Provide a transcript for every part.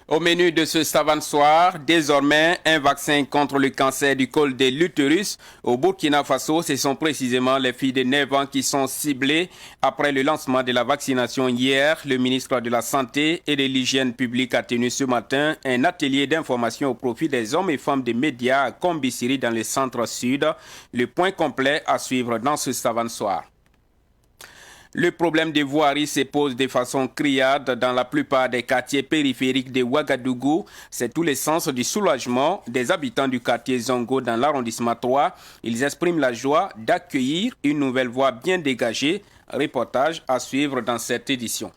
Au menu de ce savant soir, désormais, un vaccin contre le cancer du col de l'utérus. Au Burkina Faso, ce sont précisément les filles de 9 ans qui sont ciblées. Après le lancement de la vaccination hier, le ministre de la Santé et de l'Hygiène publique a tenu ce matin un atelier d'information au profit des hommes et femmes des médias à Kombisiri dans le centre-sud. Le point complet à suivre dans ce savant soir. Le problème des voiries se pose de façon criarde dans la plupart des quartiers périphériques de Ouagadougou. C'est tout le sens du soulagement des habitants du quartier Zongo dans l'arrondissement 3. Ils expriment la joie d'accueillir une nouvelle voie bien dégagée. Reportage à suivre dans cette édition.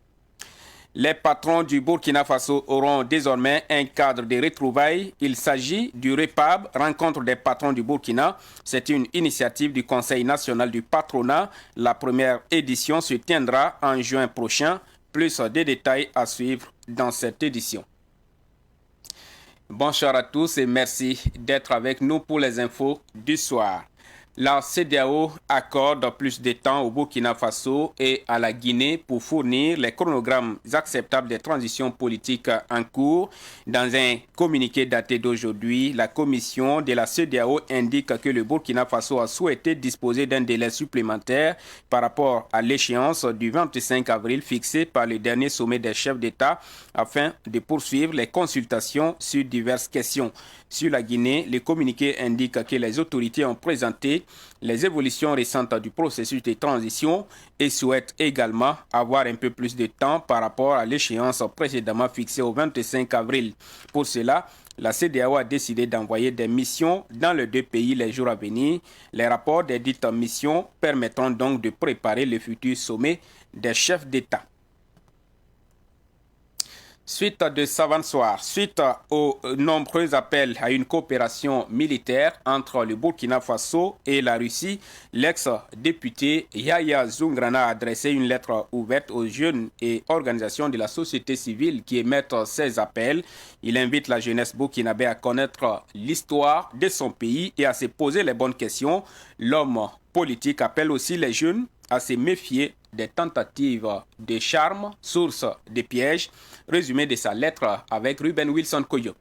Les patrons du Burkina Faso auront désormais un cadre de retrouvailles. Il s'agit du REPAB, Rencontre des patrons du Burkina. C'est une initiative du Conseil national du patronat. La première édition se tiendra en juin prochain. Plus de détails à suivre dans cette édition. Bonsoir à tous et merci d'être avec nous pour les infos du soir. La CEDEAO accorde plus de temps au Burkina Faso et à la Guinée pour fournir les chronogrammes acceptables des transitions politiques en cours. Dans un communiqué daté d'aujourd'hui, la commission de la CEDEAO indique que le Burkina Faso a souhaité disposer d'un délai supplémentaire par rapport à l'échéance du 25 avril fixée par le dernier sommet des chefs d'État afin de poursuivre les consultations sur diverses questions. Sur la Guinée, le communiqué indique que les autorités ont présenté les évolutions récentes du processus de transition et souhaitent également avoir un peu plus de temps par rapport à l'échéance précédemment fixée au 25 avril. Pour cela, la CEDEAO a décidé d'envoyer des missions dans les deux pays les jours à venir. Les rapports des dites missions permettront donc de préparer le futur sommet des chefs d'État. Suite de savant soir, suite aux nombreux appels à une coopération militaire entre le Burkina Faso et la Russie, l'ex-député Yaya Zoungrana a adressé une lettre ouverte aux jeunes et organisations de la société civile qui émettent ces appels. Il invite la jeunesse burkinabé à connaître l'histoire de son pays et à se poser les bonnes questions. L'homme politique appelle aussi les jeunes à se méfier des tentatives de charme, source de pièges. Résumé de sa lettre avec Ruben Wilson Koyo.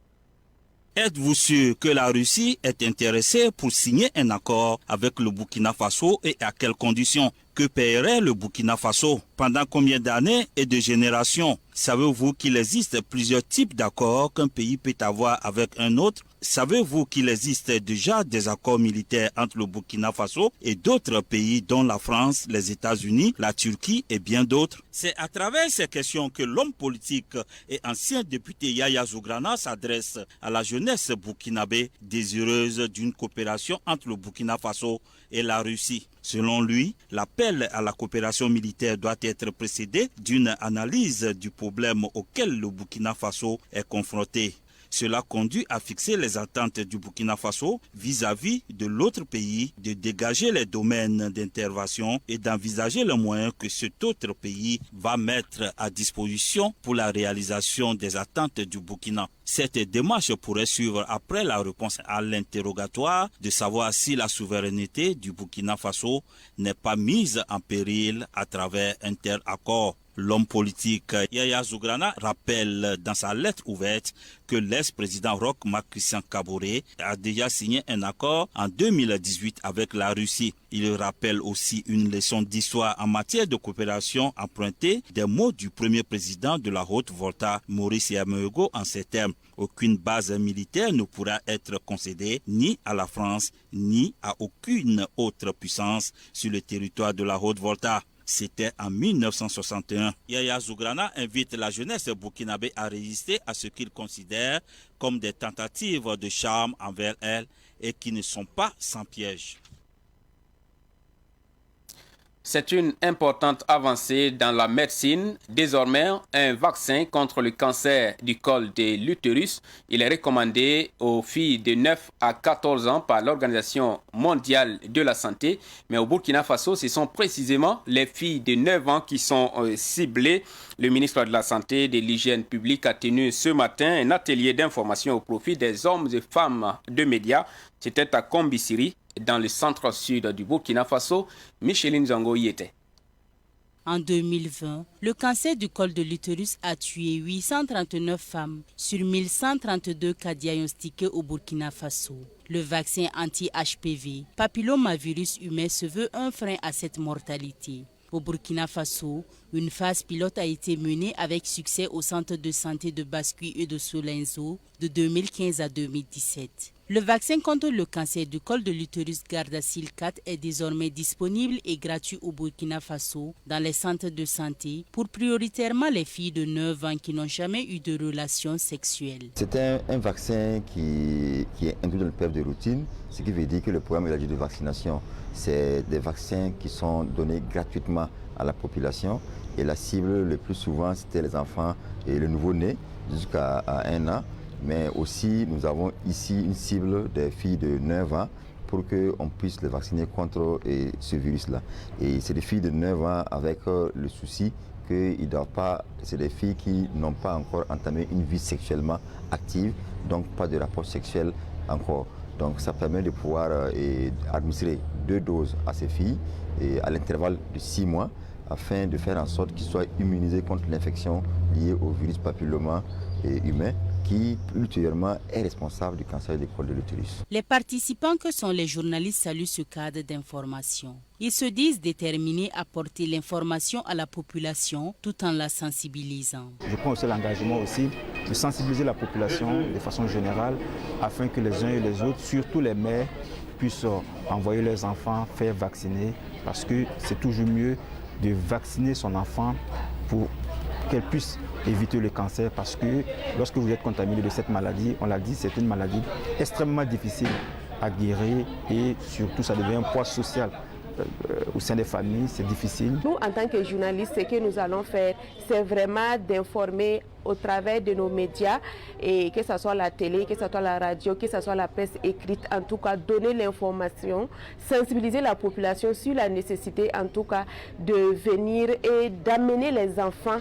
Êtes-vous sûr que la Russie est intéressée pour signer un accord avec le Burkina Faso et à quelles conditions? Que paierait le Burkina Faso? Pendant combien d'années et de générations? Savez-vous qu'il existe plusieurs types d'accords qu'un pays peut avoir avec un autre? Savez-vous qu'il existe déjà des accords militaires entre le Burkina Faso et d'autres pays dont la France, les États-Unis, la Turquie et bien d'autres? C'est à travers ces questions que l'homme politique et ancien député Yaya Zoungrana s'adresse à la jeunesse burkinabé désireuse d'une coopération entre le Burkina Faso et la Russie. Selon lui, l'appel à la coopération militaire doit être précédé d'une analyse du problème auquel le Burkina Faso est confronté. Cela conduit à fixer les attentes du Burkina Faso vis-à-vis de l'autre pays, de dégager les domaines d'intervention et d'envisager les moyens que cet autre pays va mettre à disposition pour la réalisation des attentes du Burkina. Cette démarche pourrait suivre après la réponse à l'interrogatoire de savoir si la souveraineté du Burkina Faso n'est pas mise en péril à travers un tel accord. L'homme politique Yaya Zoungrana rappelle dans sa lettre ouverte que l'ex-président Roch Marc Christian Kaboré a déjà signé un accord en 2018 avec la Russie. Il rappelle aussi une leçon d'histoire en matière de coopération empruntée des mots du premier président de la Haute-Volta, Maurice Yameugou, en ces termes. Aucune base militaire ne pourra être concédée ni à la France ni à aucune autre puissance sur le territoire de la Haute-Volta. C'était en 1961. Yaya Zoungrana invite la jeunesse burkinabé à résister à ce qu'il considère comme des tentatives de charme envers elle et qui ne sont pas sans piège. C'est une importante avancée dans la médecine. Désormais, un vaccin contre le cancer du col de l'utérus. Il est recommandé aux filles de 9 à 14 ans par l'Organisation mondiale de la santé. Mais au Burkina Faso, ce sont précisément les filles de 9 ans qui sont ciblées. Le ministre de la Santé et de l'Hygiène publique a tenu ce matin un atelier d'information au profit des hommes et femmes de médias. C'était à Kombisiri, dans le centre-sud du Burkina Faso. Micheline Zango y était. En 2020, le cancer du col de l'utérus a tué 839 femmes sur 1132 cas diagnostiqués au Burkina Faso. Le vaccin anti-HPV, papillomavirus humain, se veut un frein à cette mortalité. Au Burkina Faso, une phase pilote a été menée avec succès au centre de santé de Bascui et de Solenzo de 2015 à 2017. Le vaccin contre le cancer du col de l'utérus Gardasil 4 est désormais disponible et gratuit au Burkina Faso dans les centres de santé pour prioritairement les filles de 9 ans qui n'ont jamais eu de relations sexuelles. C'est un vaccin qui est inclus dans le PEF de routine, ce qui veut dire que le programme élargi de vaccination, c'est des vaccins qui sont donnés gratuitement à la population et la cible le plus souvent c'était les enfants et le nouveau-né jusqu'à 1 an. Mais aussi, nous avons ici une cible des filles de 9 ans pour qu'on puisse les vacciner contre ce virus-là. Et c'est des filles de 9 ans avec le souci qu'ils ne doivent pas... C'est des filles qui n'ont pas encore entamé une vie sexuellement active, donc pas de rapport sexuel encore. Donc ça permet de pouvoir administrer 2 doses à ces filles à l'intervalle de 6 mois afin de faire en sorte qu'ils soient immunisés contre l'infection liée au virus papilloma humain, qui ultérieurement est responsable du cancer du col de l'utérus. Les participants que sont les journalistes saluent ce cadre d'information. Ils se disent déterminés à porter l'information à la population tout en la sensibilisant. Je prends aussi l'engagement aussi de sensibiliser la population de façon générale afin que les uns et les autres, surtout les mères, puissent envoyer leurs enfants faire vacciner parce que c'est toujours mieux de vacciner son enfant pour qu'elle puisse éviter le cancer parce que lorsque vous êtes contaminé de cette maladie, on l'a dit, c'est une maladie extrêmement difficile à guérir et surtout ça devient un poids social. Au sein des familles, c'est difficile. Nous, en tant que journalistes, ce que nous allons faire, c'est vraiment d'informer au travers de nos médias, et que ce soit la télé, que ce soit la radio, que ce soit la presse écrite, en tout cas donner l'information, sensibiliser la population sur la nécessité en tout cas de venir et d'amener les enfants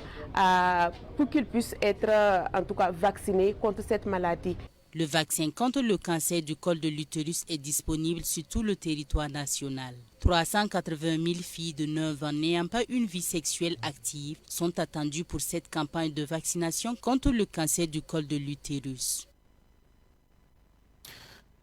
pour qu'ils puissent être en tout cas vaccinés contre cette maladie. Le vaccin contre le cancer du col de l'utérus est disponible sur tout le territoire national. 380 000 filles de 9 ans n'ayant pas une vie sexuelle active sont attendues pour cette campagne de vaccination contre le cancer du col de l'utérus.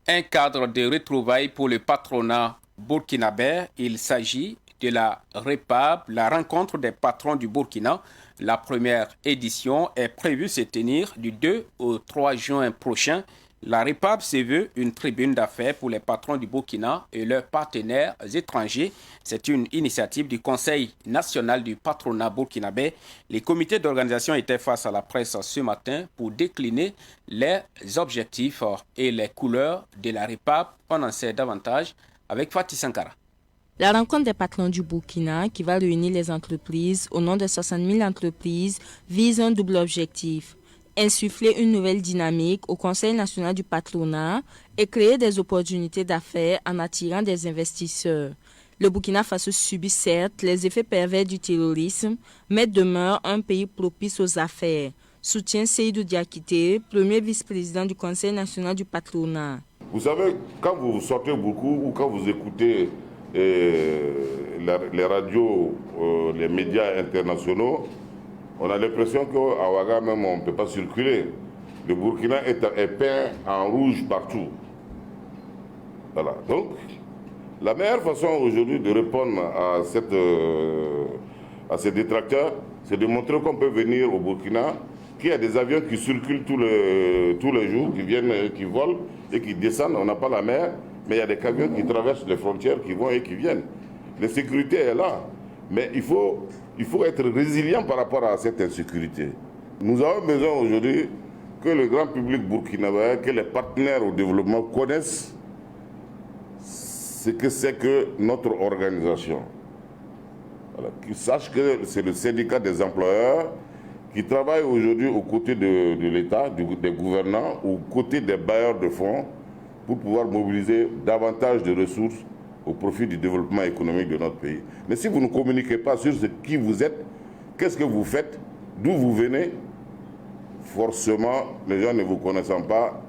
Un cadre de retrouvailles pour le patronat burkinabé. Il s'agit de la REPAB, la rencontre des patrons du Burkina. La première édition est prévue se tenir du 2 au 3 juin prochain. La REPAB se veut une tribune d'affaires pour les patrons du Burkina et leurs partenaires étrangers. C'est une initiative du Conseil national du patronat burkinabé. Les comités d'organisation étaient face à la presse ce matin pour décliner les objectifs et les couleurs de la REPAB. On en sait davantage avec Fatih Sankara. La rencontre des patrons du Burkina, qui va réunir les entreprises au nom de 60 000 entreprises, vise un double objectif. Insuffler une nouvelle dynamique au Conseil national du patronat et créer des opportunités d'affaires en attirant des investisseurs. Le Burkina Faso subit certes les effets pervers du terrorisme, mais demeure un pays propice aux affaires. Soutient Seydou Diakité, premier vice-président du Conseil national du patronat. Vous savez, quand vous sortez beaucoup ou quand vous écoutez les radios, les médias internationaux, on a l'impression qu'à Ouaga même on ne peut pas circuler. Le Burkina est peint en rouge partout. Voilà. Donc, la meilleure façon aujourd'hui de répondre à ces détracteurs, c'est de montrer qu'on peut venir au Burkina, qu'il y a des avions qui circulent tous les jours, qui viennent, qui volent et qui descendent. On n'a pas la mer, mais il y a des camions qui traversent les frontières, qui vont et qui viennent. La sécurité est là, mais il faut être résilient par rapport à cette insécurité. Nous avons besoin aujourd'hui que le grand public burkinabé, que les partenaires au développement connaissent ce que c'est que notre organisation. Voilà, qu'ils sachent que c'est le syndicat des employeurs qui travaille aujourd'hui aux côtés de l'État, des gouvernants, aux côtés des bailleurs de fonds, pour pouvoir mobiliser davantage de ressources au profit du développement économique de notre pays. Mais si vous ne communiquez pas sur qui vous êtes, qu'est-ce que vous faites, d'où vous venez, forcément, les gens ne vous connaissant pas,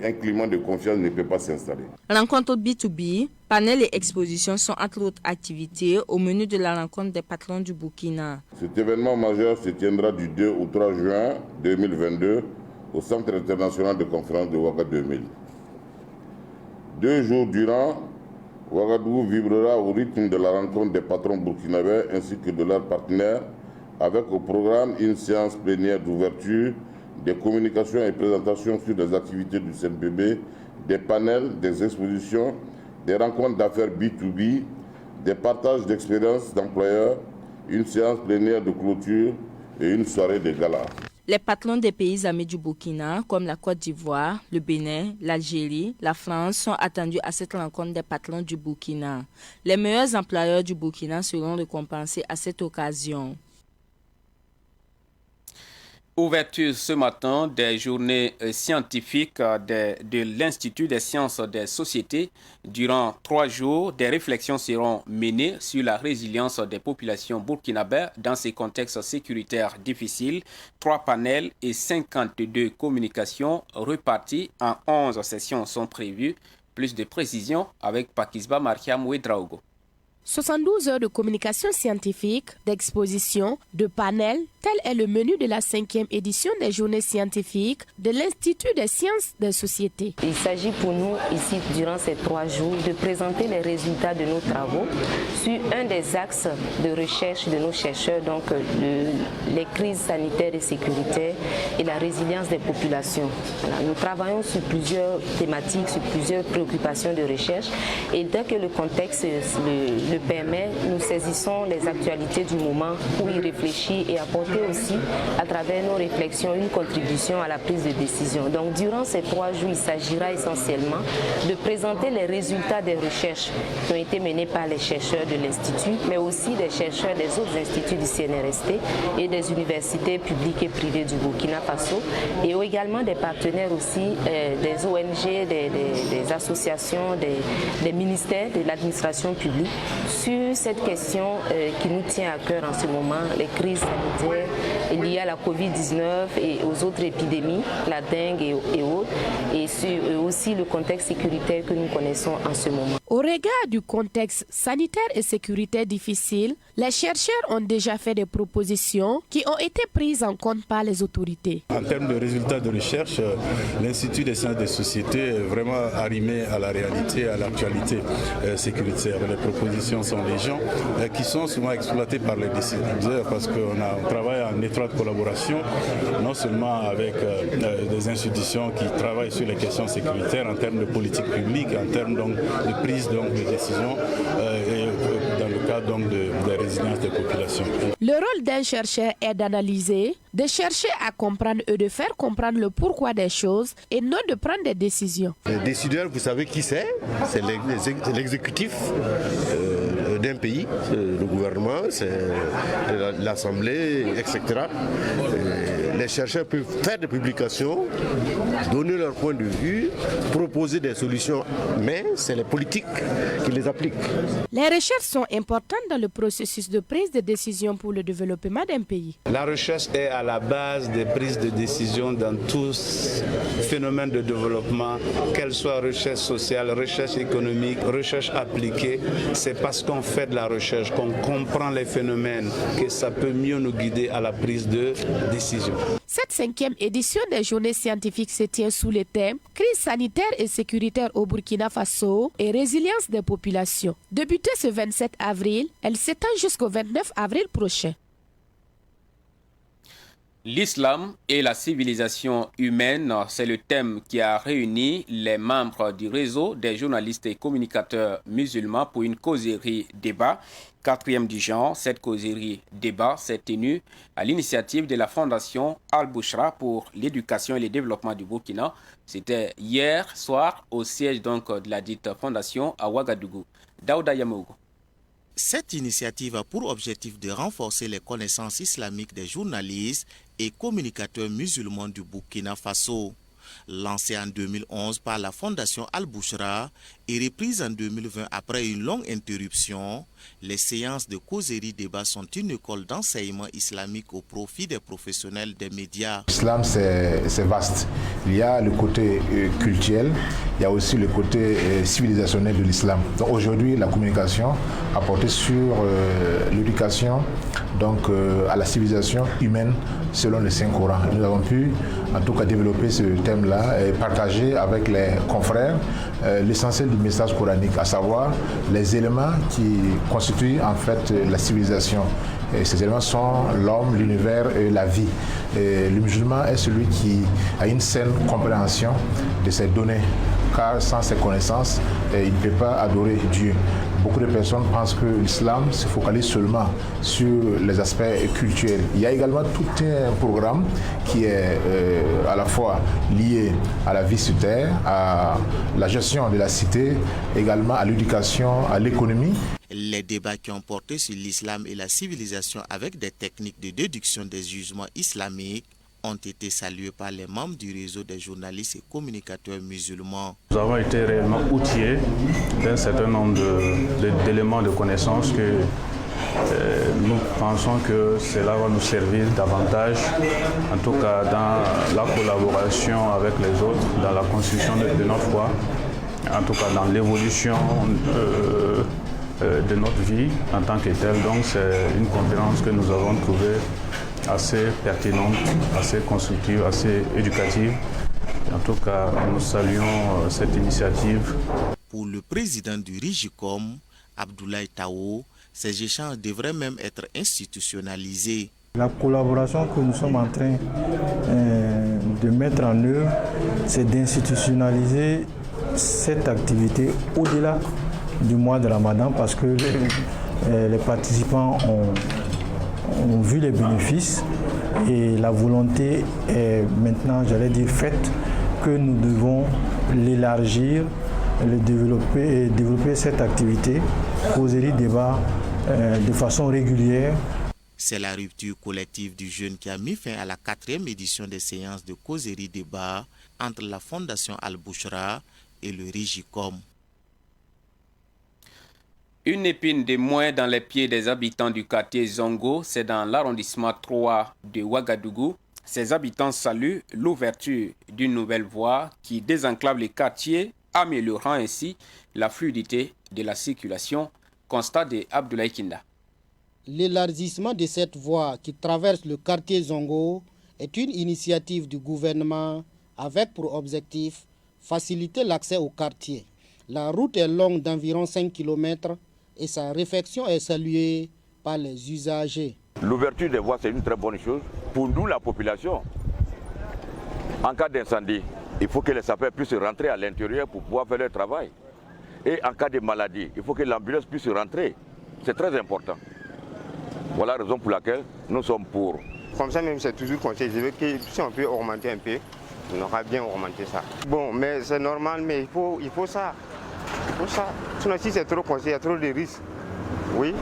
un climat de confiance ne peut pas s'installer. Rencontre B2B, panels et expositions sont entre autres activités au menu de la rencontre des patrons du Burkina. Cet événement majeur se tiendra du 2 au 3 juin 2022 au Centre international de conférence de Ouagadougou 2000. 2 jours durant, Ouagadougou vibrera au rythme de la rencontre des patrons burkinabés ainsi que de leurs partenaires avec au programme une séance plénière d'ouverture, des communications et présentations sur les activités du CNPB, des panels, des expositions, des rencontres d'affaires B2B, des partages d'expériences d'employeurs, une séance plénière de clôture et une soirée de gala. Les patrons des pays amis du Burkina, comme la Côte d'Ivoire, le Bénin, l'Algérie, la France, sont attendus à cette rencontre des patrons du Burkina. Les meilleurs employeurs du Burkina seront récompensés à cette occasion. Ouverture ce matin des journées scientifiques de l'Institut des sciences des sociétés. Durant 3 jours, des réflexions seront menées sur la résilience des populations burkinabées dans ces contextes sécuritaires difficiles. 3 panels et 52 communications reparties en 11 sessions sont prévues. Plus de précisions avec Pakisba Markiam Ouedraogo. 72 heures de communication scientifique, d'exposition, de panels, tel est le menu de la 5e édition des journées scientifiques de l'Institut des sciences des sociétés. Il s'agit pour nous ici, durant ces 3 jours, de présenter les résultats de nos travaux sur un des axes de recherche de nos chercheurs, donc les crises sanitaires et sécuritaires et la résilience des populations. Voilà, nous travaillons sur plusieurs thématiques, sur plusieurs préoccupations de recherche et dès que le contexte le permet, nous saisissons les actualités du moment pour y réfléchir et apporter aussi, à travers nos réflexions, une contribution à la prise de décision. Donc, durant ces 3 jours, il s'agira essentiellement de présenter les résultats des recherches qui ont été menées par les chercheurs de l'Institut, mais aussi des chercheurs des autres instituts du CNRST et des universités publiques et privées du Burkina Faso, et également des partenaires aussi, des ONG, des associations, des ministères, de l'administration publique, sur cette question qui nous tient à cœur en ce moment, les crises sanitaires liées à la Covid-19 et aux autres épidémies, la dengue et autres, et sur aussi le contexte sécuritaire que nous connaissons en ce moment. Au regard du contexte sanitaire et sécuritaire difficile, les chercheurs ont déjà fait des propositions qui ont été prises en compte par les autorités. En termes de résultats de recherche, l'Institut des sciences des sociétés est vraiment arrimé à la réalité, à l'actualité sécuritaire. Les propositions sont légion, qui sont souvent exploitées par les décideurs parce qu'on travaille en étroite collaboration, non seulement avec des institutions qui travaillent sur les questions sécuritaires en termes de politique publique, en termes donc, de prise donc, de décision et dans le cadre donc, de résilience des populations. Le rôle d'un chercheur est d'analyser, de chercher à comprendre et de faire comprendre le pourquoi des choses et non de prendre des décisions. Les décideurs, vous savez qui c'est? C'est l'exécutif d'un pays, le gouvernement, c'est l'Assemblée, etc. Les chercheurs peuvent faire des publications, donner leur point de vue, proposer des solutions, mais c'est les politiques qui les appliquent. Les recherches sont importantes dans le processus de prise de décision pour le développement d'un pays. La recherche est à la base des prises de décision dans tous phénomènes de développement, qu'elle soit recherche sociale, recherche économique, recherche appliquée. C'est parce qu'on fait de la recherche qu'on comprend les phénomènes que ça peut mieux nous guider à la prise de décision. Cette 5e édition des journées scientifiques se tient sous le thème « Crise sanitaire et sécuritaire au Burkina Faso et résilience des populations ». Débutée ce 27 avril, elle s'étend jusqu'au 29 avril prochain. L'islam et la civilisation humaine, c'est le thème qui a réuni les membres du réseau des journalistes et communicateurs musulmans pour une causerie débat. 4e du genre, cette causerie débat s'est tenue à l'initiative de la Fondation Al-Bouchra pour l'éducation et le développement du Burkina. C'était hier soir au siège donc de la dite fondation à Ouagadougou. Daouda Yamougou. Cette initiative a pour objectif de renforcer les connaissances islamiques des journalistes et communicateurs musulmans du Burkina Faso. lancée en 2011 par la Fondation Al-Bouchra et reprise en 2020 après une longue interruption, les séances de causerie débat sont une école d'enseignement islamique au profit des professionnels des médias. L'islam, c'est vaste. Il y a le côté culturel, il y a aussi le côté civilisationnel de l'islam. Donc aujourd'hui, la communication a porté sur l'éducation, donc à la civilisation humaine selon le Saint-Coran. Nous avons pu en tout cas développer ce thème-là et partager avec les confrères l'essentiel du message coranique, à savoir les éléments qui constituent en fait la civilisation. Et ces éléments sont l'homme, l'univers et la vie. Et le musulman est celui qui a une saine compréhension de ces données, car sans ces connaissances, il ne peut pas adorer Dieu. Beaucoup de personnes pensent que l'islam se focalise seulement sur les aspects culturels. Il y a également tout un programme qui est à la fois lié à la vie sur terre, à la gestion de la cité, également à l'éducation, à l'économie. Les débats qui ont porté sur l'islam et la civilisation avec des techniques de déduction des jugements islamiques ont été salués par les membres du réseau des journalistes et communicateurs musulmans. Nous avons été réellement outillés d'un certain nombre d'éléments de connaissances que nous pensons que cela va nous servir davantage, en tout cas dans la collaboration avec les autres, dans la construction de notre foi, en tout cas dans l'évolution de notre vie en tant que telle. Donc c'est une conférence que nous avons trouvée assez pertinente, assez constructive, assez éducative. En tout cas, nous saluons cette initiative. Pour le président du RIGICOM, Abdoulaye Tao, ces échanges devraient même être institutionnalisés. La collaboration que nous sommes en train de mettre en œuvre, c'est d'institutionnaliser cette activité au-delà du mois de Ramadan, parce que les participants ont vu les bénéfices et la volonté est maintenant, j'allais dire, faite, que nous devons l'élargir, le développer et développer cette activité, causerie débat de façon régulière. C'est la rupture collective du jeûne qui a mis fin à la 4e édition des séances de causerie débat entre la Fondation Al-Bouchra et le RIGICOM. Une épine de moins dans les pieds des habitants du quartier Zongo, c'est dans l'arrondissement 3 de Ouagadougou. Ces habitants saluent l'ouverture d'une nouvelle voie qui désenclave les quartiers, améliorant ainsi la fluidité de la circulation. Constat de Abdoulaye Kinda. L'élargissement de cette voie qui traverse le quartier Zongo est une initiative du gouvernement avec pour objectif faciliter l'accès au quartier. La route est longue d'environ 5 km et sa réfection est saluée par les usagers. L'ouverture des voies, c'est une très bonne chose. Pour nous, la population, en cas d'incendie, il faut que les sapeurs puissent rentrer à l'intérieur pour pouvoir faire leur travail. Et en cas de maladie, il faut que l'ambulance puisse rentrer. C'est très important. Voilà la raison pour laquelle nous sommes pour. Comme ça même, c'est toujours conseillé. Je veux que si on peut augmenter un peu, on aura bien augmenté ça. Bon, mais c'est normal, mais il faut ça. Il faut ça. Sinon, si c'est trop conseillé, il y a trop de risques. Oui.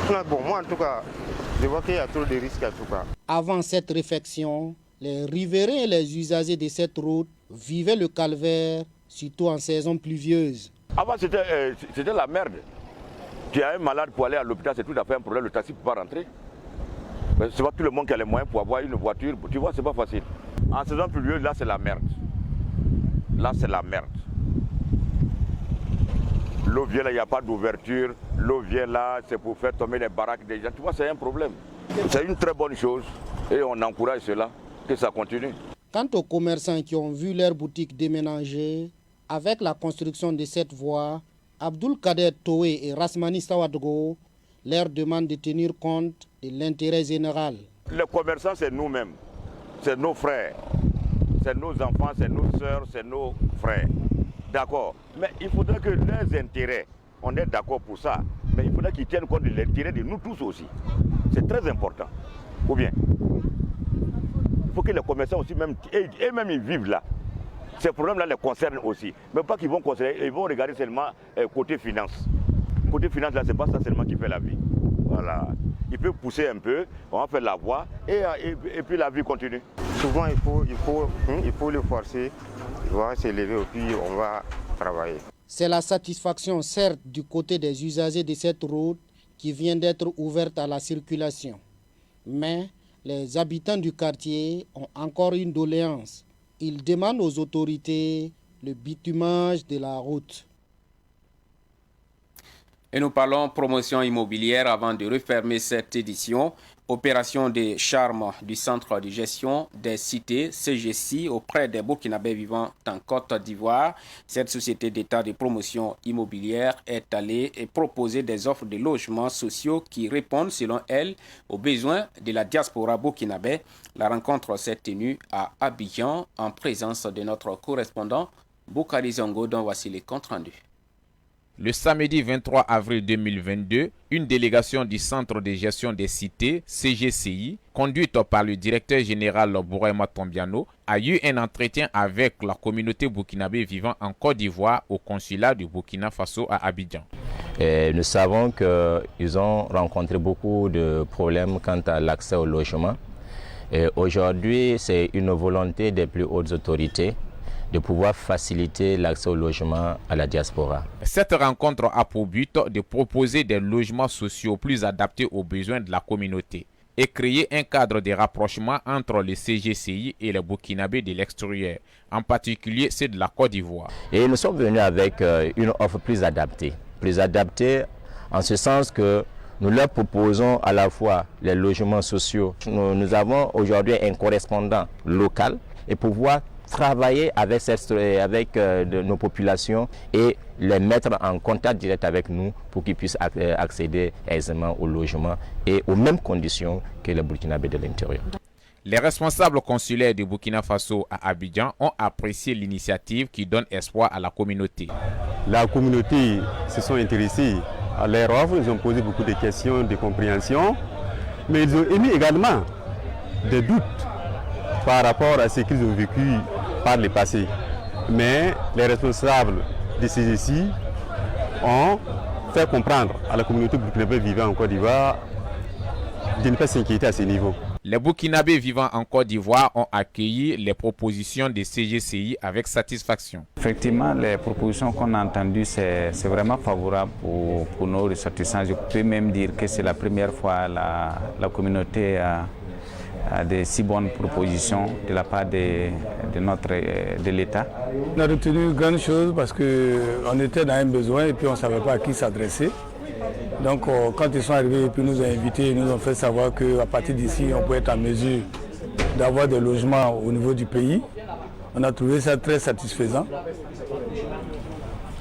Sinon, bon, moi, en tout cas, je vois qu'il y a trop de risques en tout cas. Avant cette réfection, les riverains et les usagers de cette route vivaient le calvaire, surtout en saison pluvieuse. Avant, c'était la merde. Tu as un malade pour aller à l'hôpital, c'est tout à fait un problème. Le taxi ne peut pas rentrer. Ce n'est pas tout le monde qui a les moyens pour avoir une voiture. Tu vois, ce n'est pas facile. En saison pluvieuse, là, c'est la merde. Là, c'est la merde. L'eau vient là, il n'y a pas d'ouverture. L'eau vient là, c'est pour faire tomber les baraques des gens. Tu vois, c'est un problème. C'est une très bonne chose et on encourage cela, que ça continue. Quant aux commerçants qui ont vu leur boutique déménager, avec la construction de cette voie, Abdul Kader Toé et Rasmani Sawadgo leur demandent de tenir compte de l'intérêt général. Les commerçants, c'est nous-mêmes, c'est nos frères, c'est nos enfants, c'est nos sœurs, c'est nos frères. D'accord. Mais il faudrait que leurs intérêts, on est d'accord pour ça, mais il faudrait qu'ils tiennent compte de l'intérêt de nous tous aussi. C'est très important. Ou bien, il faut que les commerçants aussi, même ils vivent là. Ces problèmes-là les concernent aussi. Mais pas qu'ils vont considérer, ils vont regarder seulement côté finance. Côté finance, là, c'est pas ça seulement qui fait la vie. Voilà. Il peut pousser un peu, on va faire la voie et puis la vie continue. Souvent, il faut le forcer, il va s'élever et puis on va travailler. C'est la satisfaction, certes, du côté des usagers de cette route qui vient d'être ouverte à la circulation. Mais les habitants du quartier ont encore une doléance. Ils demandent aux autorités le bitumage de la route. Et nous parlons promotion immobilière avant de refermer cette édition. Opération de charme du Centre de gestion des cités CGCI auprès des Burkinabés vivant en Côte d'Ivoire. Cette société d'État de promotion immobilière est allée proposer des offres de logements sociaux qui répondent selon elle aux besoins de la diaspora burkinabé. La rencontre s'est tenue à Abidjan en présence de notre correspondant Boukari Zongo dont voici les comptes rendus. Le samedi 23 avril 2022, une délégation du Centre de gestion des cités, CGCI, conduite par le directeur général Bourema Tombiano, a eu un entretien avec la communauté burkinabé vivant en Côte d'Ivoire au consulat du Burkina Faso à Abidjan. Et nous savons qu'ils ont rencontré beaucoup de problèmes quant à l'accès au logement. Aujourd'hui, c'est une volonté des plus hautes autorités de pouvoir faciliter l'accès au logement à la diaspora. Cette rencontre a pour but de proposer des logements sociaux plus adaptés aux besoins de la communauté et créer un cadre de rapprochement entre les CGCI et les Burkinabés de l'extérieur, en particulier ceux de la Côte d'Ivoire. Et nous sommes venus avec une offre plus adaptée en ce sens que nous leur proposons à la fois les logements sociaux. Nous avons aujourd'hui un correspondant local et pouvoir travailler avec nos populations et les mettre en contact direct avec nous pour qu'ils puissent accéder aisément au logement et aux mêmes conditions que les Burkinabés de l'intérieur. Les responsables consulaires du Burkina Faso à Abidjan ont apprécié l'initiative qui donne espoir à la communauté. La communauté se sont intéressés à leur offre, ils ont posé beaucoup de questions de compréhension, mais ils ont émis également des doutes par rapport à ce qu'ils ont vécu par le passé. Mais les responsables de CGCI ont fait comprendre à la communauté burkinabé vivant en Côte d'Ivoire de ne pas s'inquiéter à ce niveau. Les Burkinabés vivant en Côte d'Ivoire ont accueilli les propositions des CGCI avec satisfaction. Effectivement, les propositions qu'on a entendues, c'est vraiment favorable pour nos ressortissants. Je peux même dire que c'est la première fois la communauté a des si bonnes propositions de la part de l'État. On a retenu une grande chose parce qu'on était dans un besoin et puis on ne savait pas à qui s'adresser. Donc quand ils sont arrivés et puis nous ont invités, ils nous ont fait savoir qu'à partir d'ici, on peut être en mesure d'avoir des logements au niveau du pays. On a trouvé ça très satisfaisant.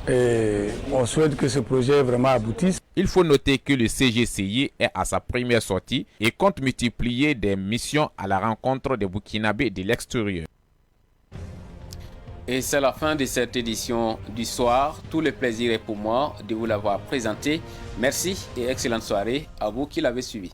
Et on souhaite que ce projet vraiment aboutisse. Il faut noter que le CGCI est à sa première sortie et compte multiplier des missions à la rencontre des Burkinabés de l'extérieur. Et c'est la fin de cette édition du soir. Tout le plaisir est pour moi de vous l'avoir présenté. Merci et excellente soirée à vous qui l'avez suivi.